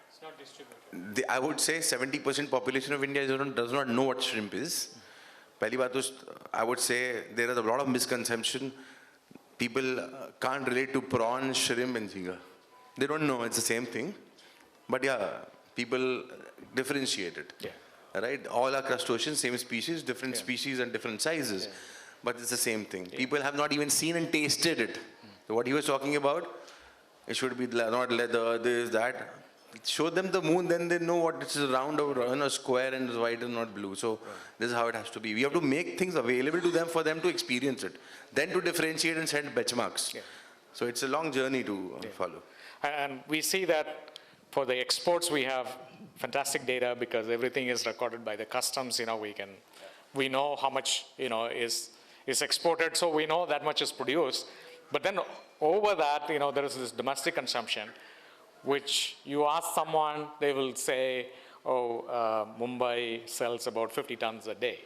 It's not distributed. I would say 70% population of India does not know what shrimp is. Pehli baat to, I would say there is a lot of misconception. People can't relate to prawn, shrimp and jhinga. They don't know it's the same thing. But yeah, people differentiate it. Yeah. Right? All are crustaceans, same species, different species and different sizes. Yeah. But it's the same thing. Yeah. People have not even seen and tasted it. So what he was talking about, it should be not leather, this, that. Show them the moon, then they know what it's round or a square and it's white and not blue. So this is how it has to be. We have to make things available to them for them to experience it. Then to differentiate and send benchmarks. Yeah. So it's a long journey to follow. And we see that for the exports, we have fantastic data because everything is recorded by the customs. We know how much, is exported. So we know that much is produced. But then over that, there is this domestic consumption, which you ask someone, they will say, Mumbai sells about 50 tons a day.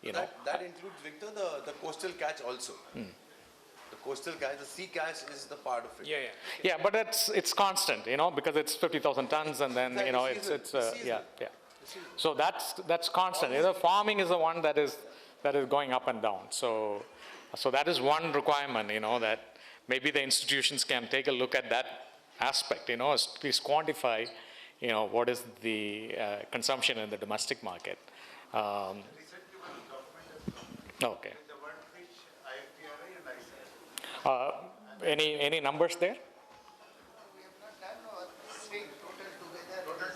That includes, Victor, the coastal catch also. The coastal catch, the sea catch is the part of it. Yeah, but it's constant, because it's 50,000 tons and then, yeah. So that's constant. Farming is the one that is going up and down. So that is one requirement, that maybe the institutions can take a look at that aspect, at least quantify, what is the consumption in the domestic market. Okay. Any numbers there?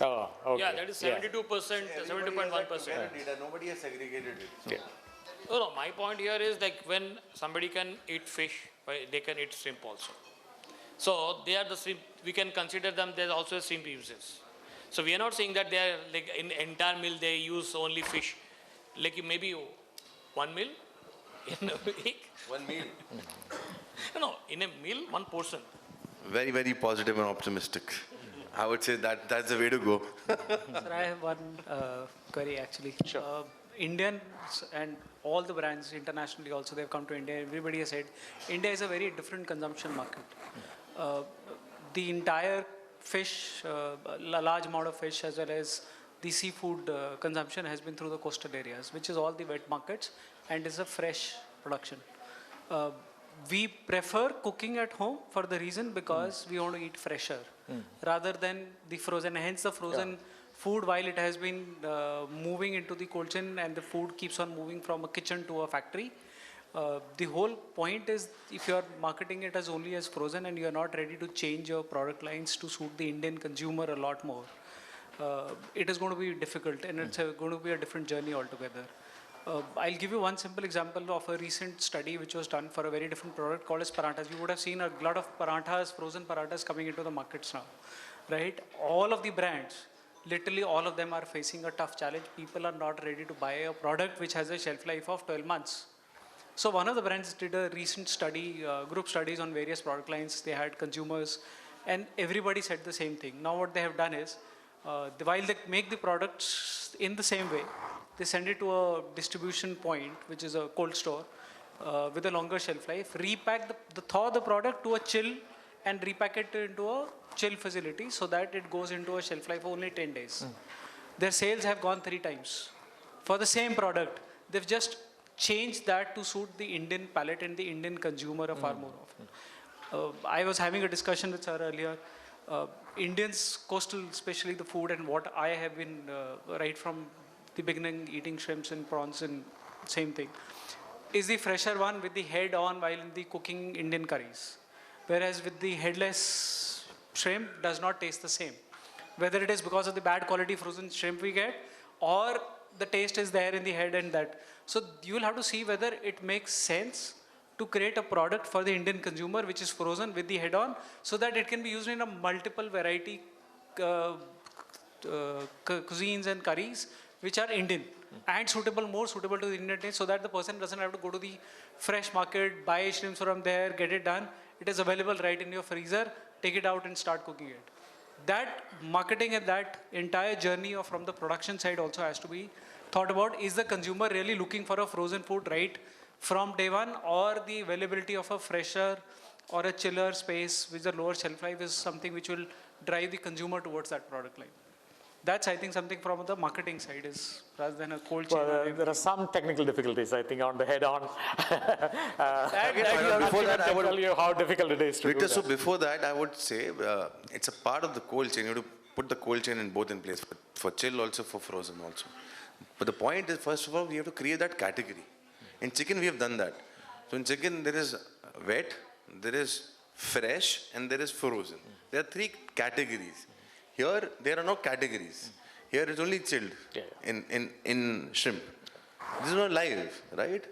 Oh, okay. Yeah, that is 72%, 72.1%. Nobody has segregated it. So. Yeah. No, my point here is like when somebody can eat fish, they can eat shrimp also. So they are the shrimp, we can consider them, there's also shrimp uses. So we are not saying that they are like in entire meal they use only fish, like maybe 1 meal in a week. 1 meal? No, in a meal, 1 portion. Very, very positive and optimistic. I would say that's the way to go. Sir, I have one query actually. Sure. Indians and all the brands internationally also, they've come to India. Everybody has said India is a very different consumption market. The entire fish, a large amount of fish as well as the seafood consumption has been through the coastal areas, which is all the wet markets and is a fresh production. We prefer cooking at home for the reason because we want to eat fresher rather than the frozen. Hence the frozen food, while it has been moving into the cold chain and the food keeps on moving from a kitchen to a factory, the whole point is if you are marketing it as only as frozen and you are not ready to change your product lines to suit the Indian consumer a lot more, it is going to be difficult and it's going to be a different journey altogether. I'll give you one simple example of a recent study which was done for a very different product called as parathas. You would have seen a lot of parathas, frozen parathas coming into the markets now, right? All of the brands, literally all of them are facing a tough challenge. People are not ready to buy a product which has a shelf life of 12 months. So one of the brands did a recent study, group studies on various product lines. They had consumers and everybody said the same thing. Now what they have done is, while they make the products in the same way, they send it to a distribution point, which is a cold store, with a longer shelf life, repack thaw the product to a chill and repack it into a chill facility so that it goes into a shelf life of only 10 days. Their sales have gone 3 times. For the same product, they've just changed that to suit the Indian palate and the Indian consumer far more often. I was having a discussion with sir earlier. Indians, coastal, especially the food and what I have been right from the beginning eating shrimps and prawns and same thing, is the fresher one with the head on while in the cooking Indian curries. Whereas with the headless shrimp does not taste the same. Whether it is because of the bad quality frozen shrimp we get or the taste is there in the head and that. So you will have to see whether it makes sense to create a product for the Indian consumer which is frozen with the head on so that it can be used in a multiple variety cuisines and curries which are Indian. and more suitable to the Indian taste, so that the person doesn't have to go to the fresh market, buy shrimps from there, get it done. It is available right in your freezer, take it out and start cooking it. That marketing and that entire journey of from the production side also has to be thought about. Is the consumer really looking for a frozen food right from day one, or the availability of a fresher or a chiller space with a lower shelf life is something which will drive the consumer towards that product line? That's, I think, something from the marketing side is rather than a cold chain. Well, there are some technical difficulties, I think, on the head-on. Before that, I would tell you how difficult it is to do Victor, so that. before that, I would say it's a part of the cold chain. You have to put the cold chain in both in place, for chill also, for frozen also. But the point is, first of all, we have to create that category. In chicken, we have done that. So in chicken, there is wet, there is fresh, and there is frozen. There are 3 categories. Here, there are no categories. Here it's only chilled in shrimp. This is not live, right?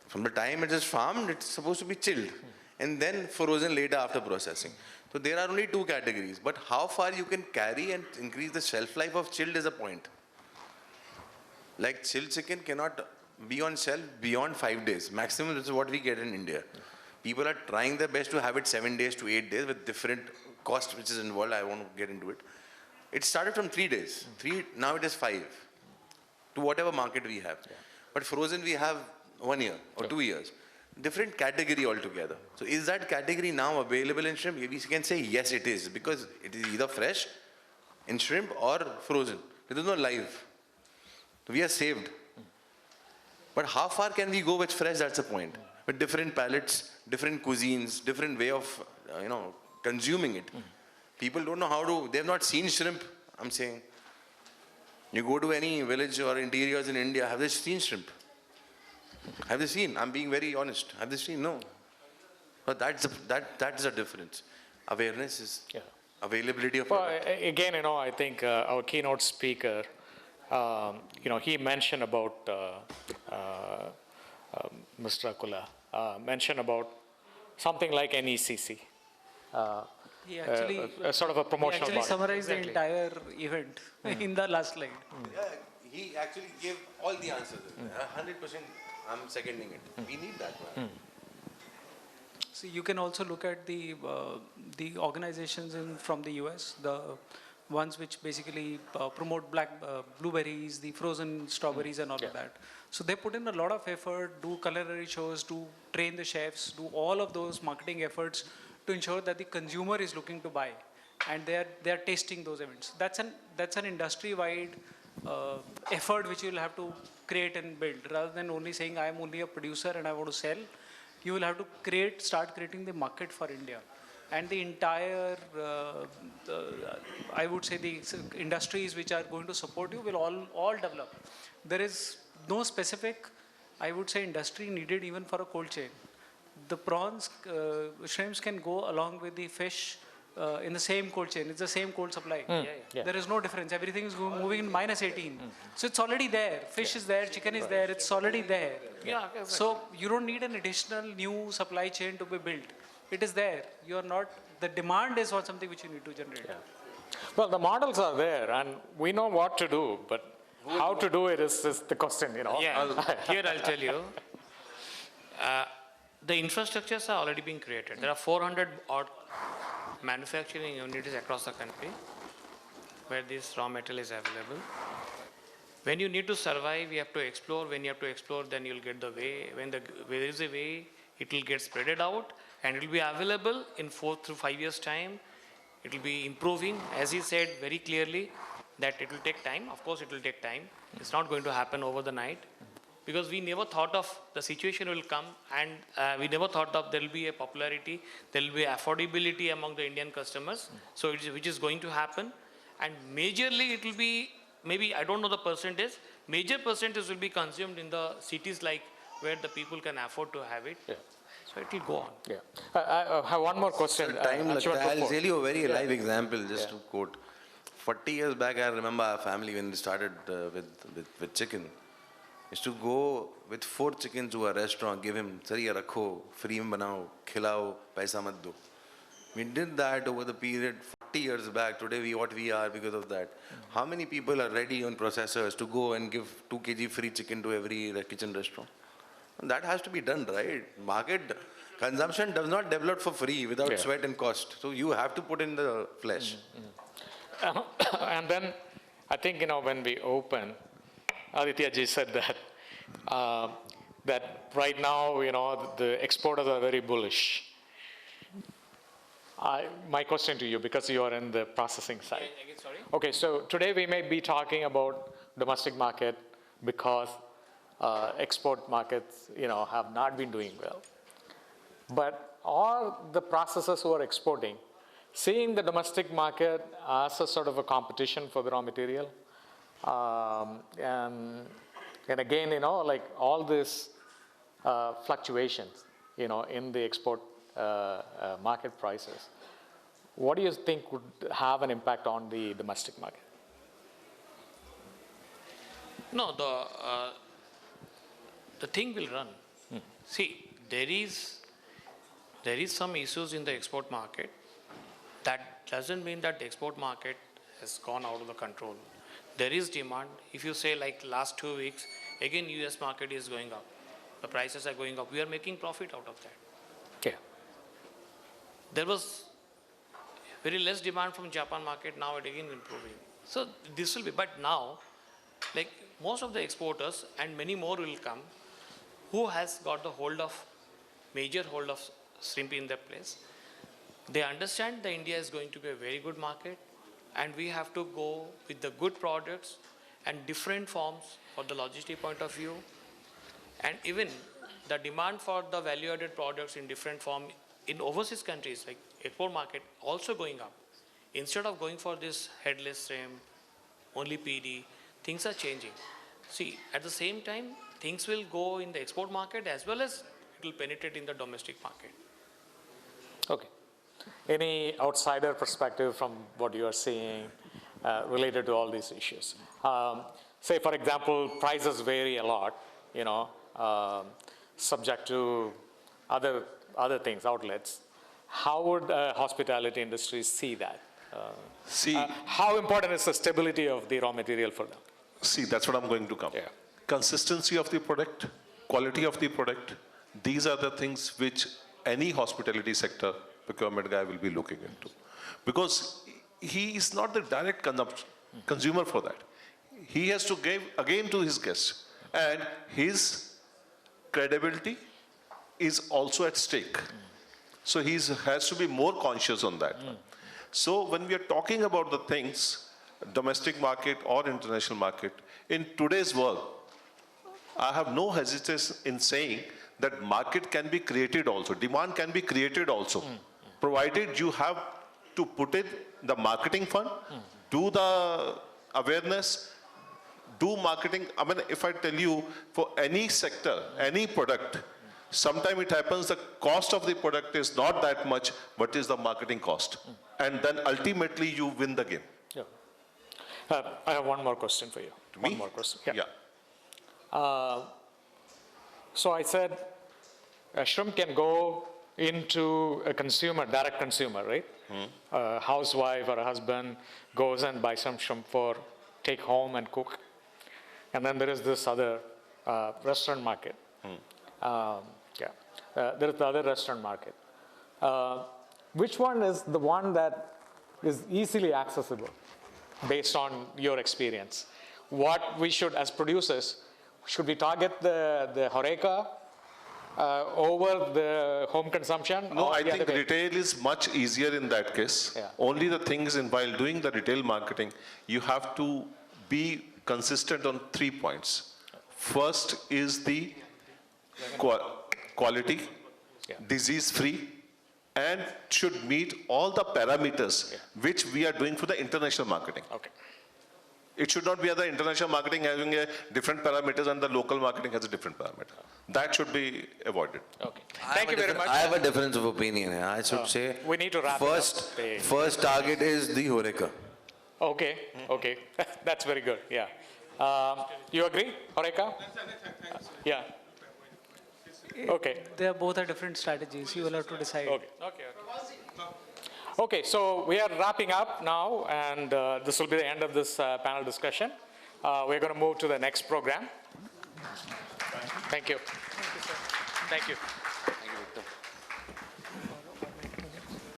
From the time it is farmed, it's supposed to be chilled and then frozen later after processing. So there are only 2 categories. But how far you can carry and increase the shelf life of chilled is a point. Like chilled chicken cannot be on shelf beyond 5 days. Maximum, this is what we get in India. People are trying their best to have it 7 days to 8 days with different cost which is involved. I won't get into it. It started from 3 days. Now it is 5 to whatever market we have. But frozen we have 1 year or 2 years. Different category altogether. So is that category now available in shrimp? We can say yes, it is, because it is either fresh in shrimp or frozen. There is no live. So we are saved. But how far can we go with fresh? That's the point. With different palates, different cuisines, different way of consuming it. People don't know how to, they have not seen shrimp, I'm saying. You go to any village or interiors in India, have they seen shrimp? Have they seen? I'm being very honest. Have they seen? No. But that's the difference. Awareness is availability of product. Again, I think our keynote speaker, he mentioned about Mr. Akula, mentioned about something like NECC. He actually, sort of a promotional he actually summarized the entire event in the last slide. Yeah, he actually gave all the answers. 100% I'm seconding it. We need that one. So you can also look at the organizations from the US, the ones which basically promote blueberries, the frozen strawberries and all of that. So they put in a lot of effort, do culinary shows, do train the chefs, do all of those marketing efforts to ensure that the consumer is looking to buy, and they are tasting those events. That's an industry-wide effort which you will have to create and build, rather than only saying I am only a producer and I want to sell. You will have to start creating the market for India, and the entire I would say the industries which are going to support you will all develop. There is no specific, I would say, industry needed even for a cold chain. The prawns, shrimps can go along with the fish in the same cold chain. It's the same cold supply. There is no difference. Everything is moving in -18. So it's already there. Fish is there, chicken is there. It's already there. So you don't need an additional new supply chain to be built. It is there. You are not. The demand is not something which you need to generate. Well, the models are there, and we know what to do, but how to do it is the question. Here I'll tell you. The infrastructures are already being created. There are 400 odd manufacturing units across the country where this raw material is available. When you need to survive, you have to explore. When you have to explore, then you'll get the way. When there is a way, it will get spreaded out, and it will be available in 4 to 5 years' time. It will be improving, as he said very clearly, that it will take time. Of course, it will take time. It's not going to happen over the night. Because we never thought of the situation will come, and we never thought of there will be a popularity, there will be affordability among the Indian customers, which is going to happen. And majorly it will be, maybe I don't know the percentage, major percentage will be consumed in the cities like where the people can afford to have it. So it will go on. I have one more question. I'll tell you a very live example, just to quote. 40 years back, I remember our family when we started with chicken. Is to go with 4 chickens to a restaurant, give him, sir, ye rakho, free mein banao, khilao, paisa mat do. We did that over the period 40 years back, today what we are because of that. How many people are ready on processors to go and give 2 kg free chicken to every kitchen restaurant? That has to be done, right? Market consumption does not develop for free without sweat and cost. So you have to put in the flesh. And then I think, when we open, Aditya ji said that, that right now, the exporters are very bullish. My question to you, because you are in the processing side. Again, sorry? Okay, so today we may be talking about domestic market because export markets, have not been doing well. But all the processors who are exporting, seeing the domestic market as a sort of a competition for the raw material, and again, like all these fluctuations, in the export market prices, what do you think would have an impact on the domestic market? No, the thing will run. See, there is some issues in the export market. That doesn't mean that the export market has gone out of the control. There is demand. If you say like last 2 weeks, again US market is going up. The prices are going up. We are making profit out of that. Yeah. There was very less demand from Japan market, now it again improving. So this will be, but now, like most of the exporters and many more will come, who has got the major hold of shrimp in their place. They understand that India is going to be a very good market and we have to go with the good products and different forms for the logistic point of view. And even the demand for the value-added products in different form in overseas countries like export market also going up. Instead of going for this headless shrimp, only PD, things are changing. See, at the same time, things will go in the export market as well as it will penetrate in the domestic market. Okay. Any outsider perspective from what you are seeing related to all these issues? Say, for example, prices vary a lot, subject to other things, outlets. How would hospitality industry see that? How important is the stability of the raw material for them? See, that's what I'm going to come. Yeah. Consistency of the product, quality of the product, these are the things which any hospitality sector procurement guy will be looking into. Because he is not the direct consumer for that. He has to give again to his guests. And his credibility is also at stake. So he has to be more conscious on that. So when we are talking about the things, domestic market or international market, in today's world, I have no hesitation in saying that market can be created also, demand can be created also, provided you have to put in the marketing fund, do the awareness, do marketing. I mean, if I tell you, for any sector, any product, sometimes it happens the cost of the product is not that much, but is the marketing cost. And then ultimately you win the game. Yeah. I have one more question for you. One more question. Yeah. So I said a shrimp can go into a consumer, direct consumer, right? A housewife or a husband goes and buys some shrimp for take home and cook. And then there is this other restaurant market. There is the other restaurant market. Which one is the one that is easily accessible based on your experience? What we should, as producers, should we target the HoReCa over the home consumption? No, I think retail is much easier in that case. Yeah. Only the things in while doing the retail marketing, you have to be consistent on 3 points. First is the quality, disease-free, and should meet all the parameters which we are doing for the international marketing. Okay. It should not be other international marketing having a different parameters and the local marketing has a different parameter. That should be avoided. Okay. Thank you very much. I have a difference of opinion. I should say, we need to wrap first, it up. first target is the HoReCa. Okay, okay. That's very good, yeah. You agree, HoReCa? Yeah. Okay. They are both are different strategies. You will have to decide. Okay. Okay, so we are wrapping up now, and this will be the end of this panel discussion. We're going to move to the next program. Thank you. Thank you, sir. Thank you.